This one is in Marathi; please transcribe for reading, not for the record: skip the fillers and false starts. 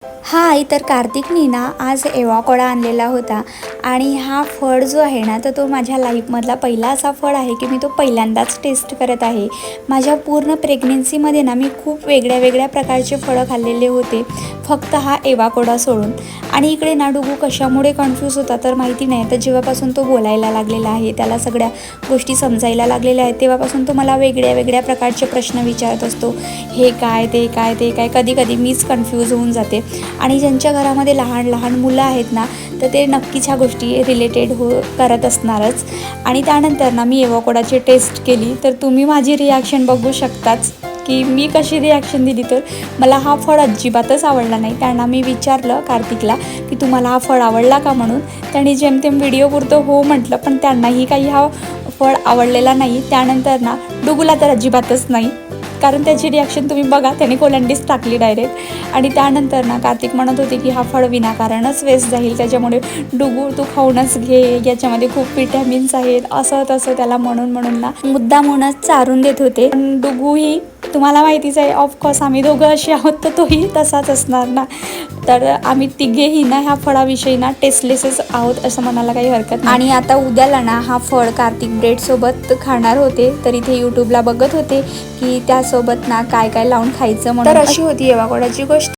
हाय, तर कार्तिकनी ना आज एवोकाडो आणलेला होता आणि हा फळ जो आहे ना तर तो माझ्या लाईफमधला पहिला असा फळ आहे की मी तो पहिल्यांदाच टेस्ट करत आहे। माझ्या पूर्ण प्रेग्नेन्सीमध्ये ना मी खूप वेगळ्या प्रकारचे फळं खाल्लेले होते, फक्त हा एवोकाडो सोडून। आणि इकडे ना डुगू कशामुळे कन्फ्यूज होता तर माहिती नाही, तर जेव्हापासून तो बोलायला लागलेला आहे, त्याला सगळ्या गोष्टी समजायला लागलेल्या आहेत, तेव्हापासून तो मला वेगळ्या प्रकारचे प्रश्न विचारत असतो। हे काय, ते काय, ते काय, कधी कधी मीच कन्फ्यूज होऊन जाते। आणि ज्यांच्या घरामध्ये लहान मुलं आहेत ना तर ते नक्कीच ह्या गोष्टी रिलेटेड करत असणारच। आणि त्यानंतर ना मी एवोकाडोची टेस्ट केली, तर तुम्ही माझी रिॲक्शन बघू शकताच की मी कशी रिॲक्शन दिली। तर मला हा फळ अजिबातच आवडला नाही। त्यांना मी विचारलं कार्तिकला की तुम्हाला हा फळ आवडला का म्हणून, त्यांनी जेमतेम व्हिडिओपुरतं हो म्हटलं, पण त्यांनाही काही हा फळ आवडलेला नाही। त्यानंतर ना डुगूला तर अजिबातच नाही, कारण त्याची रिॲक्शन तुम्ही बघा, त्याने कोलंडीच टाकली डायरेक्ट। आणि त्यानंतर ना कार्तिक म्हणत होते की हा फळ विनाकारणच वेस्ट जाईल, त्याच्यामुळे डुगू तू खाऊनच घे, याच्यामध्ये खूप विटॅमिन्स आहेत, असं तसं त्याला म्हणून ना मुद्दामूनच चारून देत होते। पण डुगूही तुम्हाला माहितीच आहे, ऑफकोर्स आम्ही दोघं असे आहोत तर तोही तसाच असणार ना। तर आम्ही तिघेही ना ह्या फळाविषयी ना टेस्टलेसच आहोत असं म्हणायला काही हरकत नाही। आणि आता उद्याला ना हा फळ कार्तिक ब्रेडसोबत खाणार होते, तर इथे यूट्यूबला बघत होते की त्यासोबत ना काय काय लावून खायचं म्हणून। तर अशी होती एवोकाडोची गोष्ट।